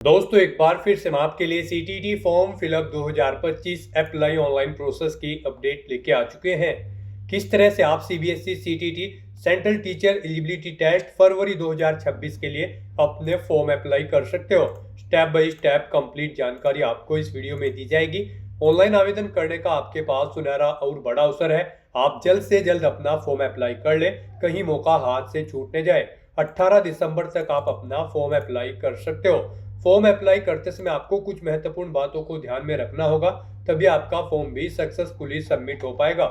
दोस्तों एक बार फिर से मैं आपके लिए CTET form fill up 2025 apply online process की अपडेट लेके आ चुके हैं। किस तरह से आप CBSE CTET central teacher eligibility test फरवरी 2026 के लिए अपने फॉर्म अप्लाई कर सकते हो। स्टेप बाय स्टेप कंप्लीट जानकारी आपको इस वीडियो में दी जाएगी। ऑनलाइन आवेदन करने का आपके पास सुनहरा और बड़ा अवसर है। आप जल्द से जल्द अपना फॉर्म अप्लाई कर ले, कहीं मौका हाथ से छूटने जाए। 18 दिसंबर तक आप अपना फॉर्म अप्लाई कर सकते हो। फॉर्म अप्लाई करते समय आपको कुछ महत्वपूर्ण बातों को ध्यान में रखना होगा, तभी आपका फॉर्म भी सक्सेसफुली सबमिट हो पाएगा।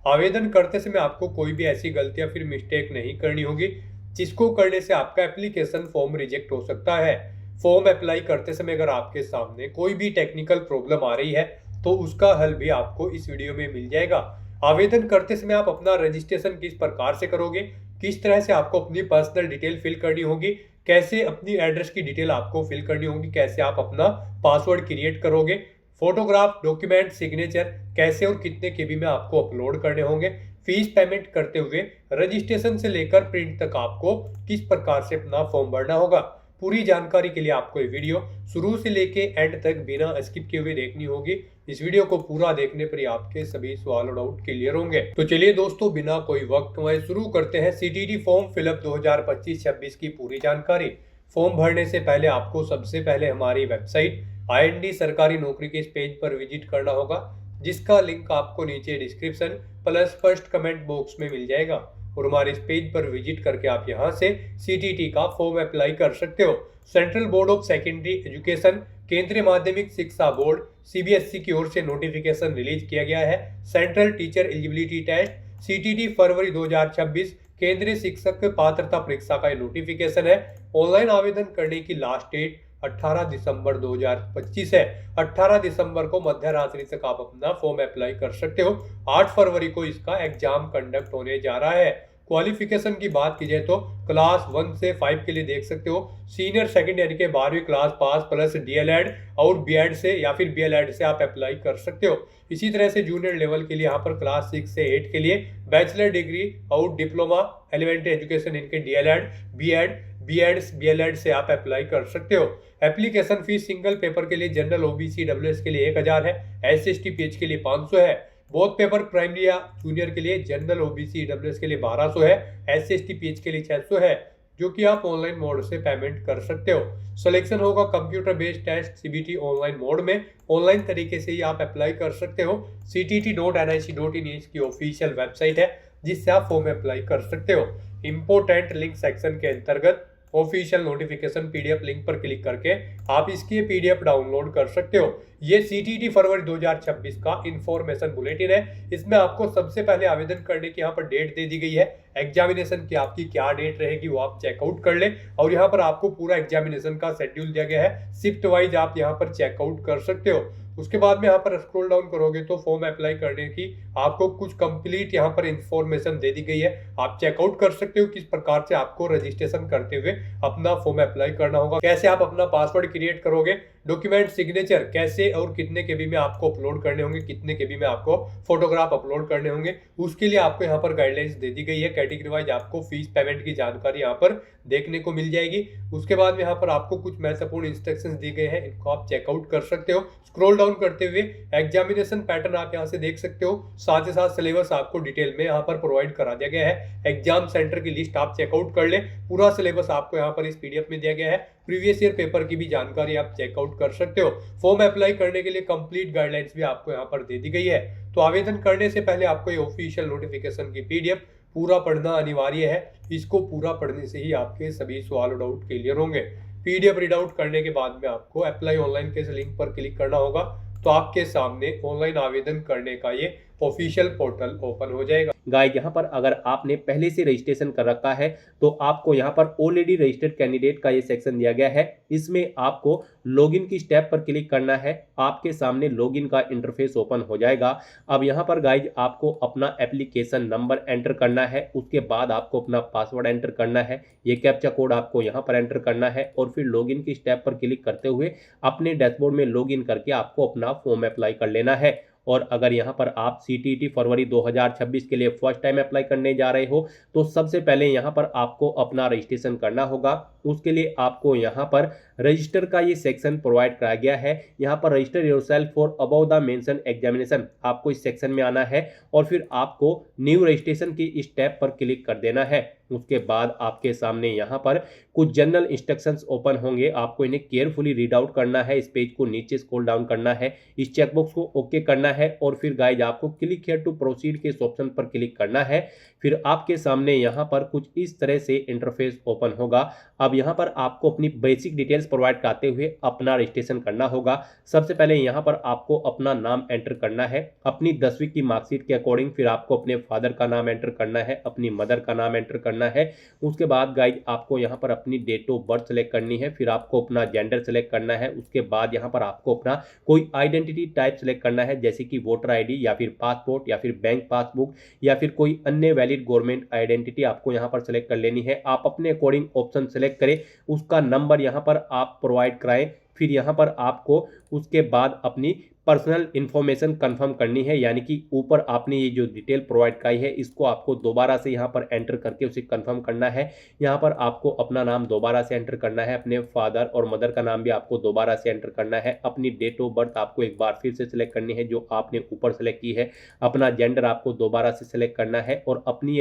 आवेदन करते समय आपको कोई भी ऐसी गलती या फिर मिस्टेक नहीं करनी होगी जिसको करने से आपका एप्लीकेशन फॉर्म रिजेक्ट हो सकता है। फॉर्म अप्लाई करते समय अगर आपके सामने कोई भी टेक्निकल प्रॉब्लम आ रही है तो उसका हल भी आपको इस वीडियो में मिल जाएगा। आवेदन करते समय आप अपना रजिस्ट्रेशन किस प्रकार से करोगे, किस तरह से आपको अपनी पर्सनल डिटेल फिल करनी होगी, कैसे अपनी एड्रेस की डिटेल आपको फिल करनी होगी, कैसे आप अपना पासवर्ड क्रिएट करोगे, फोटोग्राफ, डॉक्यूमेंट, सिग्नेचर कैसे और कितने केबी में आपको अपलोड करने होंगे, फीस पेमेंट करते हुए रजिस्ट्रेशन से लेकर प्रिंट तक आपको किस प्रकार से अपना फॉर्म भरना होगा। पूरी जानकारी के लिए आपको ये वीडियो शुरू से लेके एंड तक बिना स्किप किए हुए देखनी होगी। इस वीडियो को पूरा देखने पर ही आपके सभी सवाल और डाउट क्लियर होंगे। तो चलिए दोस्तों बिना कोई वक्त गंवाए शुरू करते हैं सीटीटी फॉर्म फिलअप 2025-26 की पूरी जानकारी। फॉर्म भरने से पहले आपको सबसे पहले हमारी वेबसाइट आईएनडी सरकारी नौकरी के इस पेज पर विजिट करना होगा, जिसका लिंक आपको नीचे description plus first comment box में मिल जाएगा। और हमारे इस पेज पर विजिट करके आप यहां से सीटीटी का फॉर्म अप्लाई कर सकते हो। Central board of secondary education, केंद्रीय माध्यमिक शिक्षा बोर्ड सीबीएसई की ओर से नोटिफिकेशन रिलीज किया गया है। Central teacher eligibility test CTET फरवरी 2026 केंद्रीय शिक्षक पात्रता परीक्षा का नोटिफिकेशन है। ऑनलाइन आवेदन करने की लास्ट डेट 18 दिसंबर 2025 है। 18 दिसंबर को मध्य रात्रि तक आप अपना फॉर्म अप्लाई कर सकते हो। 8 फरवरी को इसका एग्जाम कंडक्ट होने जा रहा है। क्वालिफिकेशन की बात की जाए तो क्लास 1 से 5 के लिए देख सकते हो सीनियर सेकेंड यानी कि 12वीं क्लास पास प्लस डीएलएड और बीएड से या फिर बीएलएड से आप अप्लाई कर सकते हो। इसी तरह से जूनियर लेवल के लिए यहाँ पर क्लास 6 से 8 के लिए बैचलर डिग्री और डिप्लोमा एलिमेंट्री एजुकेशन इनके डीएलएड बीएलएड से आप अप्लाई कर सकते हो। एप्लीकेशन फीस सिंगल पेपर के लिए जनरल ओबीसी डब्ल्यूएस के लिए 1000 है, एससी पीएच के लिए 500 है। बोथ पेपर प्राइमरी या जूनियर के लिए जनरल ओबीसी डब्ल्यूएस के लिए 1200 है, एससी पीएच के लिए 600 है, जो कि आप ऑनलाइन मोड से पेमेंट कर सकते हो। सिलेक्शन होगा computer based test CBT online mode में। ऑनलाइन तरीके से ही आप अप्लाई कर सकते हो। ctt.nic.in इसकी ऑफिशियल वेबसाइट है जिससे आप फॉर्म अप्लाई कर सकते हो। इंपोर्टेंट लिंक सेक्शन के अंतर्गत ऑफिशियल नोटिफिकेशन पीडीएफ लिंक पर क्लिक करके आप इसकी पीडीएफ डाउनलोड कर सकते हो। ये सीटीटी फरवरी 2026 का इंफॉर्मेशन बुलेटिन है। इसमें आपको सबसे पहले आवेदन करने की यहाँ पर डेट दे दी गई है। एग्जामिनेशन की आपकी क्या डेट रहेगी वो आप चेकआउट कर ले, और यहाँ पर आपको पूरा एग्जामिनेशन का शेड्यूल दिया गया है। शिफ्ट वाइज आप यहाँ पर चेकआउट कर सकते हो। उसके बाद में यहाँ पर स्क्रॉल डाउन करोगे तो फॉर्म अप्लाई करने की आपको कुछ कंप्लीट यहाँ पर इंफॉर्मेशन दे दी गई है। आप चेकआउट कर सकते हो किस प्रकार से आपको रजिस्ट्रेशन करते हुए अपना फॉर्म अप्लाई करना होगा, कैसे आप अपना पासवर्ड क्रिएट करोगे, डॉक्यूमेंट सिग्नेचर कैसे और कितने केबी में आपको अपलोड करने होंगे, कितने केबी में आपको फोटोग्राफ अपलोड करने होंगे, उसके लिए आपको यहाँ पर गाइडलाइंस दे दी गई है। कैटेगरी वाइज आपको फीस पेमेंट की जानकारी यहाँ पर देखने को मिल जाएगी। उसके बाद में यहाँ पर आपको कुछ महत्वपूर्ण इंस्ट्रक्शंस दिए गए हैं, इनको आप चेकआउट कर सकते हो। स्क्रॉल डाउन करते हुए एग्जामिनेशन पैटर्न आप यहाँ से देख सकते हो, साथ ही साथ सिलेबस आपको डिटेल में यहाँ पर प्रोवाइड करा दिया गया है। एग्जाम सेंटर की लिस्ट आप चेकआउट कर ले, पूरा सिलेबस आपको यहाँ पर इस पीडीएफ में दिया गया है। प्रीवियस ईयर पेपर की भी जानकारी आप चेकआउट कर सकते हो। फॉर्म अप्लाई करने के लिए कंप्लीट गाइडलाइंस भी आपको यहाँ पर दे दी गई है। तो आवेदन करने से पहले आपको ये ऑफिशियल नोटिफिकेशन की पीडीएफ पूरा पढ़ना अनिवार्य है। इसको पूरा पढ़ने से ही आपके सभी सवाल और डाउट क्लियर होंगे। पीडीएफ रीड आउट करने के बाद में आपको अप्लाई ऑनलाइन के लिंक पर क्लिक करना होगा, तो आपके सामने ऑनलाइन आवेदन करने का ये ऑफिशियल पोर्टल ओपन हो जाएगा। गाइस यहाँ पर अगर आपने पहले से रजिस्ट्रेशन कर रखा है तो आपको यहाँ पर ऑलरेडी रजिस्टर्ड कैंडिडेट का ये सेक्शन दिया गया है। इसमें आपको लॉगिन की स्टेप पर क्लिक करना है। आपके सामने लॉगिन का इंटरफेस ओपन हो जाएगा। अब यहाँ पर गाइज आपको अपना एप्लीकेशन नंबर एंटर करना है, उसके बाद आपको अपना पासवर्ड एंटर करना है। ये कैप्चा कोड आपको यहाँ पर एंटर करना है और फिर लॉगिन की स्टेप पर क्लिक करते हुए अपने डैशबोर्ड में लॉगिन करके आपको अपना फॉर्म अप्लाई कर लेना है। और अगर यहाँ पर आप सीटीटी फरवरी 2026 के लिए फर्स्ट टाइम अप्लाई करने जा रहे हो तो सबसे पहले यहाँ पर आपको अपना रजिस्ट्रेशन करना होगा। उसके लिए आपको यहाँ पर रजिस्टर का ये सेक्शन प्रोवाइड कराया गया है। यहाँ पर register yourself for above the mention examination, आपको इस सेक्शन में आना है और फिर आपको न्यू रजिस्ट्रेशन की इस टैब पर क्लिक कर देना है। उसके बाद आपके सामने यहाँ पर कुछ जनरल इंस्ट्रक्शंस ओपन होंगे, आपको इन्हें केयरफुली रीड आउट करना है। इस पेज को नीचे स्क्रॉल डाउन करना है, इस चेकबॉक्स को ओके करना है और फिर गाइज आपको क्लिक हियर टू प्रोसीड के इस ऑप्शन पर क्लिक करना है। फिर आपके सामने यहाँ पर कुछ इस तरह से इंटरफेस ओपन होगा। अब यहाँ पर आपको अपनी बेसिक डिटेल्स प्रोवाइड कराते हुए अपना रजिस्ट्रेशन करना होगा। सबसे पहले यहाँ पर आपको अपना नाम एंटर करना है अपनी 10वीं की मार्कशीट के अकॉर्डिंग, फिर आपको अपने फादर का नाम एंटर करना है, अपनी मदर का नाम एंटर करना है। उसके बाद गाइज आपको यहाँ पर अपनी डेट ऑफ बर्थ सेलेक्ट करनी है, फिर आपको अपना जेंडर सेलेक्ट करना है। उसके बाद यहाँ पर आपको अपना कोई आइडेंटिटी टाइप सेलेक्ट करना है, जैसे कि वोटर आईडी या फिर पासपोर्ट या फिर बैंक पासबुक या फिर कोई अन्य वैलिड गवर्नमेंट आइडेंटिटी आपको यहाँ पर सेलेक्ट कर लेनी है। आप अपने अकॉर्डिंग ऑप्शन सेलेक्ट करें, उसका नंबर यहाँ पर आप प्रोवाइड कराएं। फिर यहाँ पर आपको उसके बाद अपनी पर्सनल इंफॉर्मेशन कंफर्म करनी है, यानी कि ऊपर आपने ये जो डिटेल प्रोवाइड कराई है इसको आपको दोबारा से यहाँ पर एंटर करके उसे कंफर्म करना है। यहाँ पर आपको अपना नाम दोबारा से एंटर करना है, अपने फादर और मदर का नाम भी आपको दोबारा से एंटर करना है, अपनी डेट ऑफ बर्थ आपको एक बार फिर से सिलेक्ट करनी है जो आपने ऊपर सेलेक्ट की है, अपना जेंडर आपको दोबारा से सिलेक्ट करना है और अपनी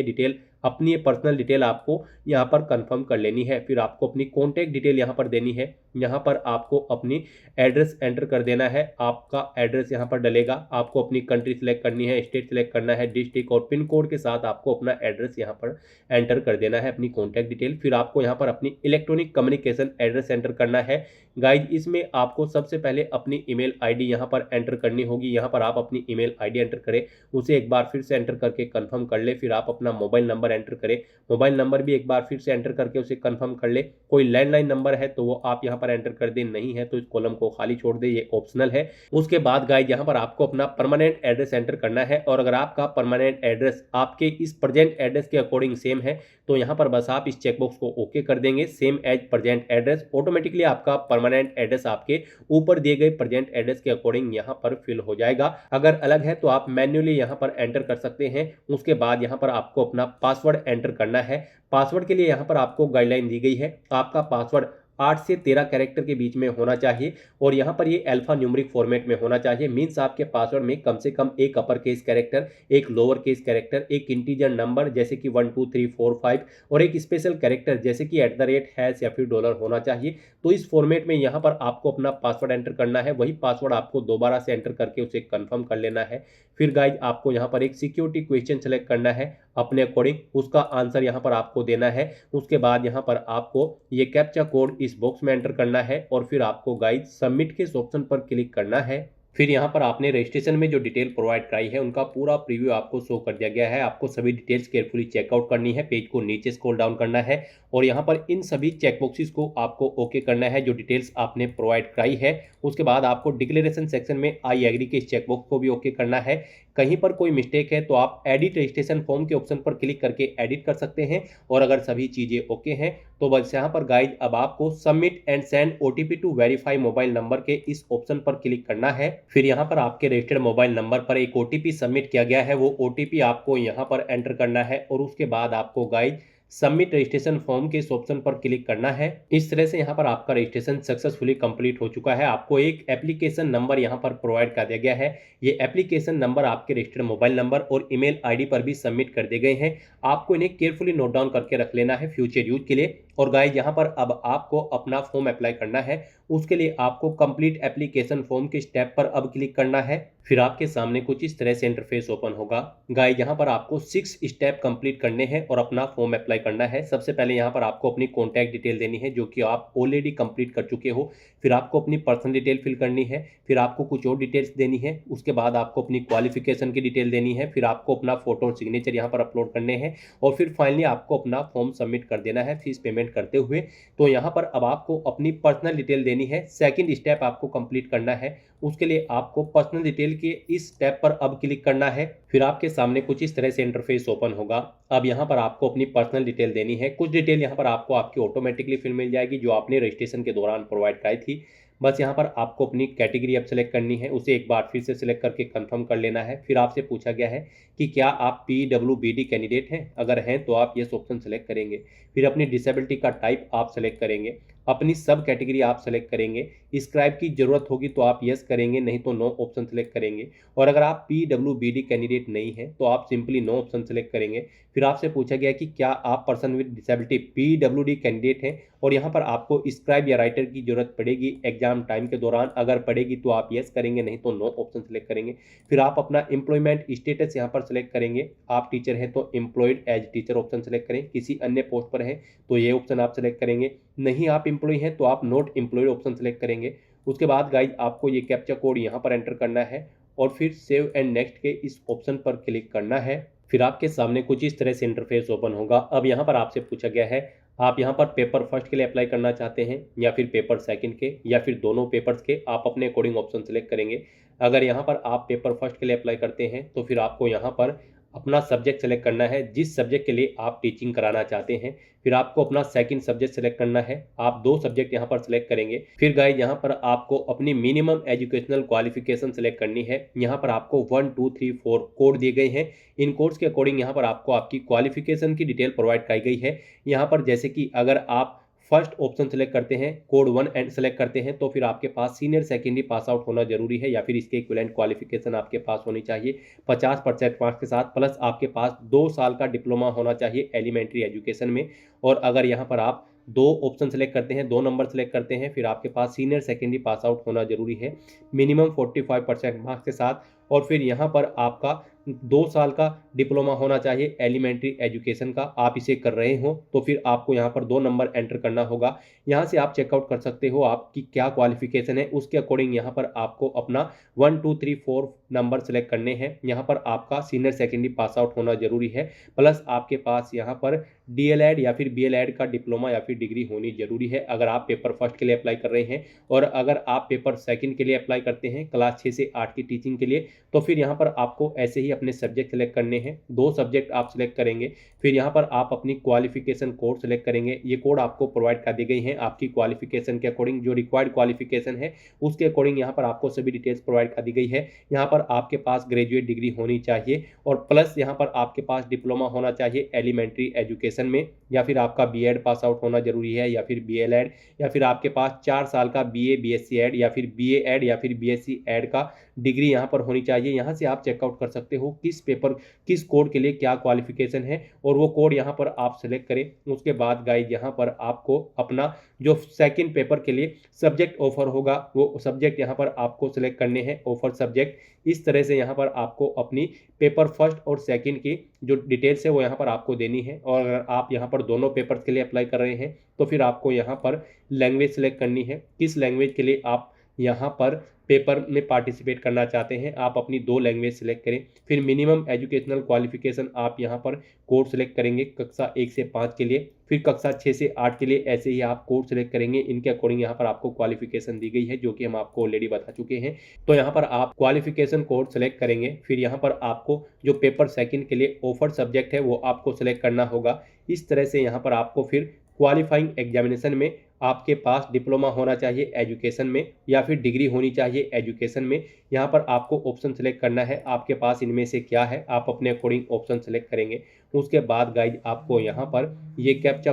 ये पर्सनल डिटेल आपको यहाँ पर कंफर्म कर लेनी है। फिर आपको अपनी कॉन्टैक्ट डिटेल यहाँ पर देनी है, यहाँ पर आपको अपनी एड्रेस एंटर कर देना है, आपका एड्रेस यहाँ पर डलेगा। आपको अपनी कंट्री सेलेक्ट करनी है, स्टेट सेलेक्ट करना है, डिस्ट्रिक्ट और पिन कोड के साथ आपको अपना एड्रेस यहाँ पर एंटर कर देना है, अपनी कॉन्टैक्ट डिटेल। फिर आपको यहाँ पर अपनी इलेक्ट्रॉनिक कम्युनिकेशन एड्रेस एंटर करना है। गाइज इसमें आपको सबसे पहले अपनी ईमेल आईडी यहाँ पर एंटर करनी होगी। यहाँ पर आप अपनी ईमेल आईडी एंटर करें, उसे एक बार फिर से एंटर करके कंफर्म कर ले। फिर आप अपना मोबाइल नंबर एंटर करें, मोबाइल नंबर भी एक बार फिर से एंटर करके उसे कंफर्म कर ले। कोई लैंडलाइन नंबर है तो वो आप यहाँ पर एंटर कर दे, नहीं है तो इस कॉलम को खाली छोड़ दे, ये ऑप्शनल है। उसके बाद गाइज यहाँ पर आपको अपना परमानेंट एड्रेस एंटर करना है और अगर आपका परमानेंट एड्रेस आपके इस प्रेजेंट एड्रेस के अकॉर्डिंग सेम है तो यहाँ पर बस आप इस चेकबॉक्स को ओके कर देंगे, same as present address. Automatically आपका परमानेंट एड्रेस आपके ऊपर दिए गए प्रेजेंट एड्रेस के अकॉर्डिंग यहाँ पर फिल हो जाएगा। अगर अलग है तो आप मैन्युअली यहाँ पर एंटर कर सकते हैं। उसके बाद यहाँ पर आपको अपना पासवर्ड एंटर करना है। पासवर्ड के लिए यहाँ पर आपको गाइडलाइन दी गई है, आपका पासवर्ड 8 से 13 कैरेक्टर के बीच में होना चाहिए और यहाँ पर ये अल्फा न्यूमेरिक फॉर्मेट में होना चाहिए। मीन्स आपके पासवर्ड में कम से कम एक अपर केस कैरेक्टर, एक लोअर केस कैरेक्टर, एक इंटीजर नंबर जैसे कि 1 2 3 4 5 और एक स्पेशल कैरेक्टर जैसे कि @ या फिर डॉलर होना चाहिए। तो इस फॉर्मेट में यहाँ पर आपको अपना पासवर्ड एंटर करना है, वही पासवर्ड आपको दोबारा से एंटर करके उसे कंफर्म कर लेना है। फिर गाइज आपको यहाँ पर एक सिक्योरिटी क्वेश्चन सेलेक्ट करना है अपने अकॉर्डिंग, उसका आंसर यहाँ पर आपको देना है। उसके बाद यहाँ पर आपको ये कैप्चा कोड इस बॉक्स में एंटर करना है और फिर आपको गाइज सबमिट के इस ऑप्शन पर क्लिक करना है। फिर यहाँ पर आपने रजिस्ट्रेशन में जो डिटेल प्रोवाइड कराई है उनका पूरा प्रीव्यू आपको शो कर दिया गया है। आपको सभी डिटेल्स केयरफुली चेकआउट करनी है, पेज को नीचे स्क्रॉल डाउन करना है और यहाँ पर इन सभी चेकबॉक्सेस को आपको ओके करना है जो डिटेल्स आपने प्रोवाइड कराई है। उसके बाद आपको डिक्लेरेशन सेक्शन में आई एग्री के इस चेकबॉक्स को भी ओके करना है। कहीं पर कोई मिस्टेक है तो आप एडिट रजिस्ट्रेशन फॉर्म के ऑप्शन पर क्लिक करके एडिट कर सकते हैं और अगर सभी चीज़ें ओके हैं तो बस यहाँ पर गाइज अब आपको submit and send OTP to verify mobile number के इस ऑप्शन पर क्लिक करना है। फिर यहाँ पर आपके रजिस्टर्ड मोबाइल नंबर पर एक ओटीपी सबमिट किया गया है, वो ओटीपी आपको यहाँ पर एंटर करना है और उसके बाद आपको गाइज सबमिट रजिस्ट्रेशन फॉर्म के इस ऑप्शन पर क्लिक करना है। इस तरह से यहाँ पर आपका रजिस्ट्रेशन सक्सेसफुली कंप्लीट हो चुका है। आपको एक एप्लीकेशन नंबर यहाँ पर प्रोवाइड कर दिया गया है, ये एप्लीकेशन नंबर आपके रजिस्टर्ड मोबाइल नंबर और ईमेल आईडी पर भी सबमिट कर दिए गए हैं। आपको इन्हें केयरफुली नोट डाउन करके रख लेना है फ्यूचर यूज के लिए। और गाइज यहाँ पर अब आपको अपना फॉर्म अप्लाई करना है, उसके लिए आपको कंप्लीट एप्लीकेशन फॉर्म के स्टेप पर अब क्लिक करना है। फिर आपके सामने कुछ इस तरह से इंटरफेस ओपन होगा। गाइज यहाँ पर आपको 6 स्टेप कंप्लीट करने हैं और अपना फॉर्म अप्लाई करना है। सबसे पहले यहाँ पर आपको अपनी कॉन्टैक्ट डिटेल देनी है जो कि आप ऑलरेडी कंप्लीट कर चुके हो। फिर आपको अपनी पर्सनल डिटेल फिल करनी है, फिर आपको कुछ और डिटेल्स देनी है। उसके बाद आपको अपनी क्वालिफिकेशन की डिटेल देनी है, फिर आपको अपना फोटो और सिग्नेचर यहाँ पर अपलोड करने हैं और फिर फाइनली आपको अपना फॉर्म सबमिट कर देना है फीस पेमेंट करते हुए। तो यहाँ पर अब आपको अपनी पर्सनल डिटेल देनी है। सेकंड स्टेप आपको कंप्लीट करना है, उसके लिए आपको पर्सनल डिटेल के इस स्टेप पर अब क्लिक करना है। फिर आपके सामने कुछ इस तरह से इंटरफेस ओपन होगा। अब यहाँ पर आपको अपनी पर्सनल डिटेल देनी है। कुछ डिटेल यहाँ पर आपको आपकी ऑटोमेटिकली फिल मिल जाएगी जो आपने रजिस्ट्रेशन के दौरान प्रोवाइड कराई थी। बस यहाँ पर आपको अपनी कैटेगरी अब सेलेक्ट करनी है, उसे एक बार फिर से सिलेक्ट करके कंफर्म कर लेना है। फिर आपसे पूछा गया है कि क्या आप PWBD कैंडिडेट हैं, अगर हैं तो आप यस ऑप्शन सेलेक्ट करेंगे। फिर अपनी डिसेबिलिटी का टाइप आप सेलेक्ट करेंगे, अपनी सब कैटेगरी आप सेलेक्ट करेंगे। स्क्राइब की जरूरत होगी तो आप यस करेंगे, नहीं तो नो ऑप्शन सेलेक्ट करेंगे। और अगर आप PWBD कैंडिडेट नहीं है तो आप सिंपली नो ऑप्शन सेलेक्ट करेंगे। फिर आपसे पूछा गया कि क्या आप person with disability PWD candidate हैं, और यहाँ पर आपको स्क्राइब या राइटर की जरूरत पड़ेगी एग्जाम टाइम के दौरान, अगर पड़ेगी तो आप यस करेंगे, नहीं तो नो ऑप्शन सेलेक्ट करेंगे। फिर आप अपना एम्प्लॉयमेंट स्टेटस यहाँ पर सेलेक्ट करेंगे। आप टीचर हैं तो employed as teacher option select करें, किसी अन्य पोस्ट पर है तो ये ऑप्शन आप सेलेक्ट करेंगे, नहीं आप एम्प्लॉय हैं तो आप नॉट एम्प्लॉयड ऑप्शन सेलेक्ट करेंगे। उसके बाद गाइज आपको ये कैप्चा कोड यहाँ पर एंटर करना है और फिर सेव एंड नेक्स्ट के इस ऑप्शन पर क्लिक करना है। फिर आपके सामने कुछ इस तरह से इंटरफेस ओपन होगा। अब यहाँ पर आपसे पूछा गया है आप यहाँ पर पेपर फर्स्ट के लिए अप्लाई करना चाहते हैं या फिर पेपर सेकंड के या फिर दोनों पेपर्स के, आप अपने अकॉर्डिंग ऑप्शन सेलेक्ट करेंगे। अगर यहाँ पर आप पेपर फर्स्ट के लिए अप्लाई करते हैं तो फिर आपको यहाँ पर अपना सब्जेक्ट सेलेक्ट करना है, जिस सब्जेक्ट के लिए आप टीचिंग कराना चाहते हैं। फिर आपको अपना सेकंड सब्जेक्ट सेलेक्ट करना है, आप 2 सब्जेक्ट यहाँ पर सेलेक्ट करेंगे। फिर गाइस यहाँ पर आपको अपनी मिनिमम एजुकेशनल क्वालिफिकेशन सेलेक्ट करनी है। यहाँ पर आपको 1 2 3 4 कोड दिए गए हैं, इन कोड्स के अकॉर्डिंग यहाँ पर आपको आपकी क्वालिफिकेशन की डिटेल प्रोवाइड कराई गई है। यहाँ पर जैसे कि अगर आप फर्स्ट ऑप्शन सेलेक्ट करते हैं, कोड 1 एंड सेलेक्ट करते हैं, तो फिर आपके पास सीनियर सेकेंडरी पास आउट होना जरूरी है या फिर इसके इक्विवेलेंट क्वालिफिकेशन आपके पास होनी चाहिए 50% मार्क्स के साथ, प्लस आपके पास 2 साल का डिप्लोमा होना चाहिए एलिमेंट्री एजुकेशन में। और अगर यहाँ पर आप 2 ऑप्शन सेलेक्ट करते हैं, 2 नंबर सेलेक्ट करते हैं, फिर आपके पास सीनियर सेकेंडरी पास आउट होना जरूरी है मिनिमम 45% मार्क्स के साथ। और फिर यहाँ पर आपका 2 साल का डिप्लोमा होना चाहिए एलिमेंट्री एजुकेशन का, आप इसे कर रहे हो तो फिर आपको यहाँ पर 2 नंबर एंटर करना होगा। यहाँ से आप चेकआउट कर सकते हो आपकी क्या क्वालिफिकेशन है, उसके अकॉर्डिंग यहाँ पर आपको अपना 1 2 3 4 नंबर सेलेक्ट करने हैं। यहाँ पर आपका सीनियर सेकेंडरी पास आउट होना जरूरी है, प्लस आपके पास यहाँ पर DLED या फिर BLED का डिप्लोमा या फिर डिग्री होनी जरूरी है अगर आप पेपर फर्स्ट के लिए अप्लाई कर रहे हैं। और अगर आप पेपर सेकंड के लिए अप्लाई करते हैं क्लास 6 से 8 की टीचिंग के लिए, तो फिर यहाँ पर आपको ऐसे ही अपने सब्जेक्ट सेलेक्ट करने हैं, 2 सब्जेक्ट आप सेलेक्ट करेंगे। फिर यहाँ पर आप अपनी क्वालिफिकेशन कोड सेलेक्ट करेंगे, ये कोड आपको प्रोवाइड कर दी गई हैं आपकी क्वालिफिकेशन के अकॉर्डिंग, जो रिक्वायर्ड क्वालिफिकेशन है उसके अकॉर्डिंग यहाँ पर आपको सभी डिटेल्स प्रोवाइड कर दी गई है। यहाँ पर आपके पास ग्रेजुएट डिग्री होनी चाहिए और प्लस यहाँ पर आपके पास डिप्लोमा होना चाहिए एलिमेंट्री एजुकेशन में, या फिर आपका BEd पास आउट होना जरूरी है या फिर BLED, या फिर आपके पास 4 साल का BA BSc एड या फिर BA एड या फिर BSc एड का डिग्री यहाँ पर होनी चाहिए। यहाँ से आप चेकआउट कर सकते हो किस पेपर किस कोड के लिए क्या क्वालिफिकेशन है और वो कोड यहाँ पर आप सेलेक्ट करें। उसके बाद गाइड यहाँ पर आपको अपना जो सेकंड पेपर के लिए सब्जेक्ट ऑफर होगा वो सब्जेक्ट यहाँ पर आपको सेलेक्ट करने हैं, ऑफर सब्जेक्ट। इस तरह से यहाँ पर आपको अपनी पेपर फर्स्ट और सेकंड की जो डिटेल्स है वो यहाँ पर आपको देनी है। और अगर आप यहाँ पर दोनों पेपर्स के लिए अप्लाई कर रहे हैं तो फिर आपको यहाँ पर लैंग्वेज सेलेक्ट करनी है, किस लैंग्वेज के लिए आप यहाँ पर पेपर में पार्टिसिपेट करना चाहते हैं, आप अपनी 2 लैंग्वेज सेलेक्ट करें। फिर मिनिमम एजुकेशनल क्वालिफिकेशन आप यहाँ पर कोड सेलेक्ट करेंगे कक्षा 1 से 5 के लिए, फिर कक्षा 6 से 8 के लिए ऐसे ही आप कोड सेलेक्ट करेंगे। इनके अकॉर्डिंग यहाँ पर आपको क्वालिफिकेशन दी गई है जो कि हम आपको ऑलरेडी बता चुके हैं। तो यहाँ पर आप क्वालिफिकेशन कोड सेलेक्ट करेंगे, फिर यहाँ पर आपको जो पेपर सेकंड के लिए ऑफर सब्जेक्ट है वो आपको सेलेक्ट करना होगा। इस तरह से यहाँ पर आपको फिर क्वालिफाइंग एग्जामिनेशन में आपके पास डिप्लोमा होना चाहिए एजुकेशन में या फिर डिग्री होनी चाहिए एजुकेशन में। यहाँ पर आपको ऑप्शन सेलेक्ट करना है, आपके पास इनमें से क्या है, आप अपने अकॉर्डिंग ऑप्शन सेलेक्ट करेंगे। उसके बाद गाइड आपको यहाँ पर ये कैप्चा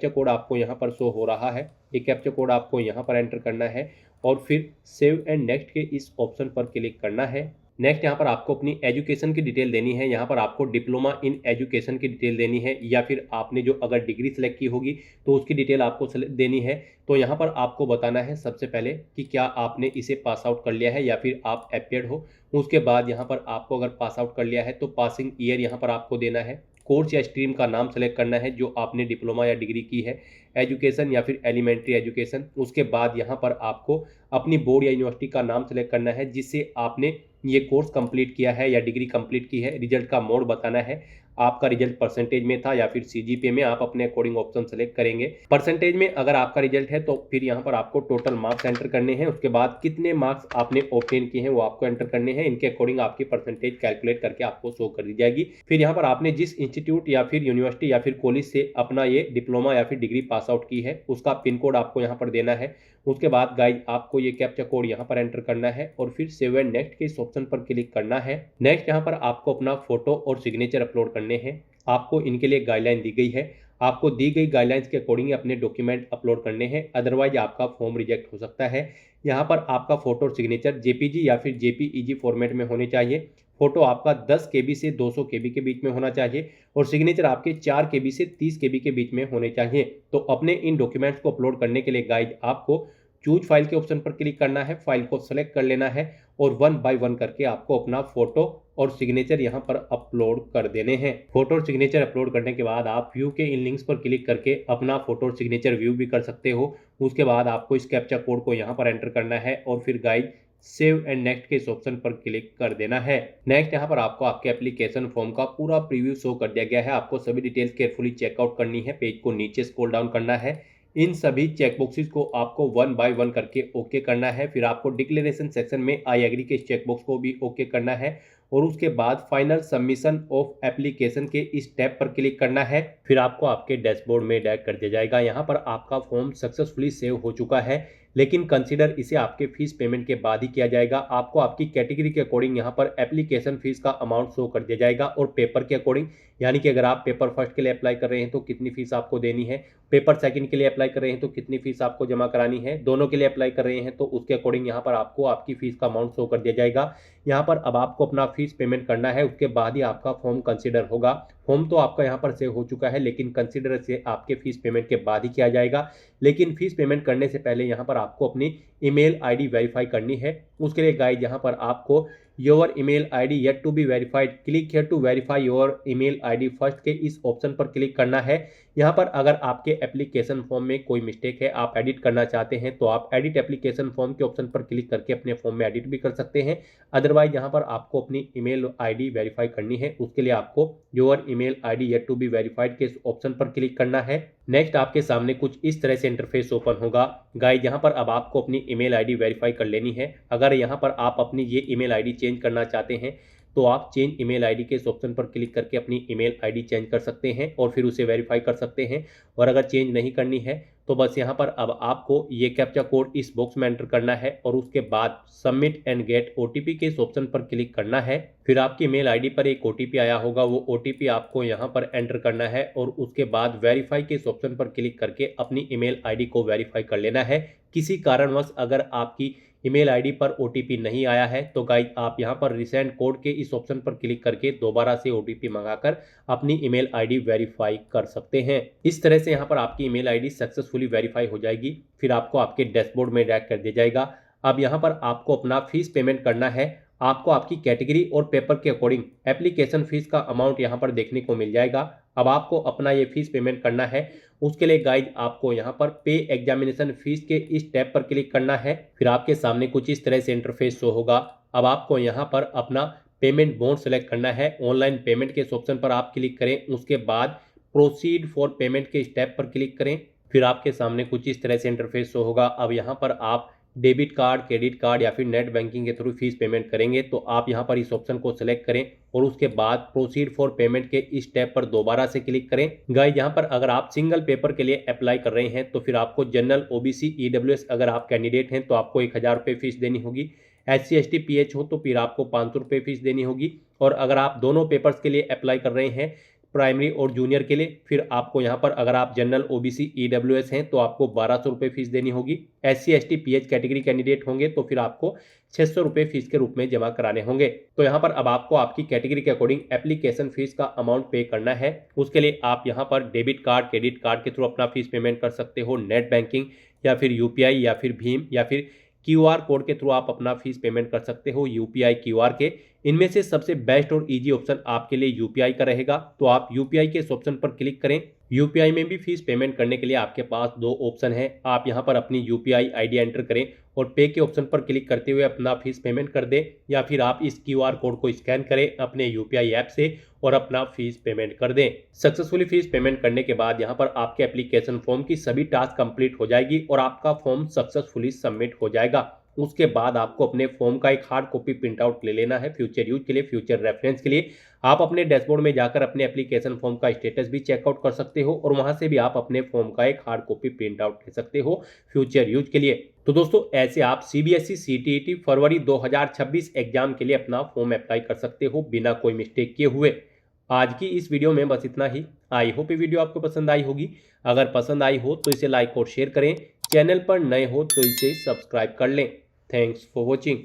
कोड आपको यहाँ पर शो हो रहा है, ये कैप्चा कोड आपको यहाँ पर एंटर करना है और फिर सेव एंड नेक्स्ट के इस ऑप्शन पर क्लिक करना है। नेक्स्ट यहाँ पर आपको अपनी एजुकेशन की डिटेल देनी है, यहाँ पर आपको डिप्लोमा इन एजुकेशन की डिटेल देनी है या फिर आपने जो अगर डिग्री सेलेक्ट की होगी तो उसकी डिटेल आपको देनी है। तो यहाँ पर आपको बताना है सबसे पहले कि क्या आपने इसे पास आउट कर लिया है या फिर आप अपेयर्ड हो। उसके बाद यहाँ पर आपको अगर पास आउट कर लिया है तो पासिंग ईयर यहाँ पर आपको देना है, कोर्स या स्ट्रीम का नाम सेलेक्ट करना है जो आपने डिप्लोमा या डिग्री की है, एजुकेशन या फिर एलिमेंट्री एजुकेशन। उसके बाद यहाँ पर आपको अपनी बोर्ड या यूनिवर्सिटी का नाम सेलेक्ट करना है जिससे आपने ये कोर्स कंप्लीट किया है या डिग्री कंप्लीट की है, रिजल्ट का मोड बताना है। आपका रिजल्ट परसेंटेज में था या फिर सीजीपीए में, आप अपने अकॉर्डिंग ऑप्शन सेलेक्ट करेंगे। परसेंटेज में अगर आपका रिजल्ट है तो फिर यहाँ पर आपको टोटल मार्क्स एंटर करने हैं, उसके बाद कितने मार्क्स आपने ऑब्टेन किए हैं वो आपको एंटर करने हैं। इनके अकॉर्डिंग आपकी परसेंटेज कैलकुलेट करके आपको शो कर दी जाएगी। फिर यहाँ पर आपने जिस इंस्टीट्यूट या फिर यूनिवर्सिटी या फिर कॉलेज से अपना ये डिप्लोमा या फिर डिग्री पास आउट की है उसका पिन कोड आपको यहाँ पर देना है। उसके बाद गाइज आपको ये कैप्चा कोड यहाँ पर एंटर करना है और फिर सेव एंड नेक्स्ट के इस ऑप्शन पर क्लिक करना है। नेक्स्ट यहाँ पर आपको अपना फोटो और सिग्नेचर अपलोड करने हैं। आपको इनके लिए गाइडलाइन दी गई है, आपको दी गई गाइडलाइंस के अकॉर्डिंग अपने डॉक्यूमेंट अपलोड करने हैं, अदरवाइज आपका फॉर्म रिजेक्ट हो सकता है। यहाँ पर आपका फोटो और सिग्नेचर जेपीजी या फिर जेपीईजी फॉर्मेट में होने चाहिए। फोटो आपका 10 केबी से 200 केबी के बीच में होना चाहिए और सिग्नेचर आपके 4 केबी से 30 केबी के बीच में होने चाहिए। तो अपने इन डॉक्यूमेंट्स को अपलोड करने के लिए गाइज आपको चूज फाइल के ऑप्शन पर क्लिक करना है, फाइल को सेलेक्ट कर लेना है और 1 बाय 1 करके आपको अपना फोटो और सिग्नेचर यहाँ पर अपलोड कर देने हैं। फोटो और सिग्नेचर अपलोड करने के बाद आप व्यू के इन लिंक्स पर क्लिक करके अपना फोटो और सिग्नेचर व्यू भी कर सकते हो। उसके बाद आपको इस कैप्चा कोड को यहाँ पर एंटर करना है और फिर गाइज सेव एंड नेक्स्ट के इस ऑप्शन पर क्लिक कर देना है। नेक्स्ट यहाँ पर आपको आपके एप्लीकेशन फॉर्म का पूरा प्रीव्यू शो कर दिया गया है। आपको सभी डिटेल्स केयरफुली चेकआउट करनी है, पेज को नीचे स्क्रॉल डाउन करना है, इन सभी चेकबॉक्सेस को आपको 1 बाय 1 करके ओके करना है। फिर आपको डिक्लेरेशन सेक्शन में आई एग्री के चेकबॉक्स को भी ओके करना है और उसके बाद फाइनल सबमिशन ऑफ एप्लीकेशन के इस टैब पर क्लिक करना है। फिर आपको आपके डैशबोर्ड में डायरेक्ट कर दिया जाएगा। यहाँ पर आपका फॉर्म सक्सेसफुली सेव हो चुका है, लेकिन कंसीडर इसे आपके फीस पेमेंट के बाद ही किया जाएगा। आपको आपकी कैटेगरी के अकॉर्डिंग यहाँ पर एप्लीकेशन फीस का अमाउंट शो कर दिया जाएगा और पेपर के अकॉर्डिंग, यानी कि अगर आप पेपर फर्स्ट के लिए अप्लाई कर रहे हैं तो कितनी फीस आपको देनी है, पेपर सेकंड के लिए अप्लाई कर रहे हैं तो कितनी फीस आपको जमा करानी है, दोनों के लिए अप्लाई कर रहे हैं तो उसके अकॉर्डिंग यहाँ पर आपको आपकी फीस का अमाउंट शो कर दिया जाएगा। यहाँ पर अब आपको अपना फीस पेमेंट करना है, उसके बाद ही आपका फॉर्म कंसीडर होगा। फॉर्म तो आपका यहाँ पर सेव हो चुका है, लेकिन कंसीडर से आपके फीस पेमेंट के बाद ही किया जाएगा। लेकिन फीस पेमेंट करने से पहले यहाँ पर आपको अपनी ईमेल आईडी वेरीफाई करनी है। उसके लिए गाइड यहाँ पर आपको your email ID yet to be verified, click here to verify your email ID first के इस ऑप्शन पर क्लिक करना है। यहाँ पर अगर आपके एप्लीकेशन फॉर्म में कोई मिस्टेक है, आप एडिट करना चाहते हैं तो आप एडिट एप्लीकेशन फॉर्म के ऑप्शन पर क्लिक करके अपने फॉर्म में एडिट भी कर सकते हैं। अदरवाइज यहाँ पर आपको अपनी ईमेल आईडी वेरीफाई करनी है, उसके लिए आपको your email ID yet to be verified के इस ऑप्शन पर क्लिक करना है। नेक्स्ट आपके सामने कुछ इस तरह से इंटरफेस ओपन होगा। गाइस यहाँ पर अब आपको अपनी ईमेल आईडी वेरीफाई कर लेनी है। अगर यहाँ पर आप अपनी ये ईमेल आईडी चेंज करना चाहते हैं तो आप चेंज ईमेल आईडी के इस ऑप्शन पर क्लिक करके अपनी ईमेल आईडी चेंज कर सकते हैं और फिर उसे वेरीफाई कर सकते हैं। और अगर चेंज नहीं करनी है तो बस यहाँ पर अब आपको ये कैप्चा कोड इस बॉक्स में एंटर करना है और उसके बाद सबमिट एंड गेट ओटीपी के इस ऑप्शन पर क्लिक करना है। फिर आपकी मेल आईडी पर एक ओटीपी आया होगा, वो ओटीपी आपको यहाँ पर एंटर करना है और उसके बाद वेरीफाई के इस ऑप्शन पर क्लिक करके अपनी ईमेल आईडी को वेरीफाई कर लेना है। किसी कारणवश अगर आपकी ईमेल आईडी पर ओटीपी नहीं आया है तो गाइस आप यहां पर रिसेंट कोड के इस ऑप्शन पर क्लिक करके दोबारा से ओटीपी मंगाकर अपनी ईमेल आईडी वेरीफाई कर सकते हैं। इस तरह से यहां पर आपकी ईमेल आईडी सक्सेसफुली वेरीफाई हो जाएगी। फिर आपको आपके डैशबोर्ड में डायरेक्ट कर दिया जाएगा। अब यहां पर आपको अपना फीस पेमेंट करना है। आपको आपकी कैटेगरी और पेपर के अकॉर्डिंग एप्लीकेशन फीस का अमाउंट यहां पर देखने को मिल जाएगा। अब आपको अपना ये फीस पेमेंट करना है। उसके लिए गाइज आपको यहाँ पर पे एग्जामिनेशन फीस के इस टैब पर क्लिक करना है। फिर आपके सामने कुछ इस तरह से इंटरफेस शो होगा। अब आपको यहाँ पर अपना पेमेंट मोड सेलेक्ट करना है। ऑनलाइन पेमेंट के इस ऑप्शन पर आप क्लिक करें, उसके बाद प्रोसीड फॉर पेमेंट के इस टैब पर क्लिक करें। फिर आपके सामने कुछ इस तरह से इंटरफेस शो होगा। अब यहाँ पर आप डेबिट कार्ड, क्रेडिट कार्ड या फिर नेट बैंकिंग के थ्रू फीस पेमेंट करेंगे तो आप यहां पर इस ऑप्शन को सिलेक्ट करें और उसके बाद प्रोसीड फॉर पेमेंट के इस टैब पर दोबारा से क्लिक करें। गाइस यहां पर अगर आप सिंगल पेपर के लिए अप्लाई कर रहे हैं तो फिर आपको जनरल, ओबीसी, ईडब्ल्यूएस अगर आप कैंडिडेट हैं तो आपको 1000 रुपये फीस देनी होगी। SC ST PH हो तो फिर आपको 500 रुपये फीस देनी होगी। और अगर आप दोनों पेपर्स के लिए अप्लाई कर रहे हैं, प्राइमरी और जूनियर के लिए, फिर आपको यहाँ पर अगर आप जनरल, ओबीसी, ईडब्ल्यूएस हैं तो आपको 1200 रुपये फीस देनी होगी। SC ST PH category candidate होंगे तो फिर आपको 600 रुपये फीस के रूप में जमा कराने होंगे। तो यहाँ पर अब आपको आपकी कैटेगरी के अकॉर्डिंग एप्लीकेशन फीस का अमाउंट पे करना है। उसके लिए आप यहाँ पर डेबिट कार्ड, क्रेडिट कार्ड के थ्रू अपना फीस पेमेंट कर सकते हो, नेट बैंकिंग या फिर UPI या फिर भीम या फिर QR कोड के थ्रू आप अपना फीस पेमेंट कर सकते हो, UPI, QR के। इनमें से सबसे बेस्ट और इजी ऑप्शन आपके लिए UPI का रहेगा। तो आप UPI के इस ऑप्शन पर क्लिक करें। यूपीआई में भी फीस पेमेंट करने के लिए आपके पास दो ऑप्शन है। आप यहां पर अपनी यूपीआई आईडी एंटर करें और पे के ऑप्शन पर क्लिक करते हुए अपना फीस पेमेंट कर दें, या फिर आप इस क्यूआर कोड को स्कैन करें अपने यूपीआई ऐप से और अपना फीस पेमेंट कर दें। सक्सेसफुली फीस पेमेंट करने के बाद यहां पर आपके एप्लीकेशन फॉर्म की सभी टास्क कंप्लीट हो जाएगी और आपका फॉर्म सक्सेसफुली सबमिट हो जाएगा। उसके बाद आपको अपने फॉर्म का एक हार्ड कॉपी प्रिंट आउट ले लेना है फ्यूचर यूज के लिए, फ्यूचर रेफरेंस के लिए। आप अपने डैशबोर्ड में जाकर अपने एप्लीकेशन फॉर्म का स्टेटस भी चेकआउट कर सकते हो और वहां से भी आप अपने फॉर्म का एक हार्ड कॉपी प्रिंट आउट ले सकते हो फ्यूचर यूज के लिए। तो दोस्तों ऐसे आप सीबीएसई सीटीईटी फरवरी 2026 एग्जाम के लिए अपना फॉर्म अप्लाई कर सकते हो बिना कोई मिस्टेक किए हुए। आज की इस वीडियो में बस इतना ही। आई होप ये वीडियो आपको पसंद आई होगी। अगर पसंद आई हो तो इसे लाइक और शेयर करें। चैनल पर नए हो तो इसे सब्सक्राइब कर लें। Thanks for watching.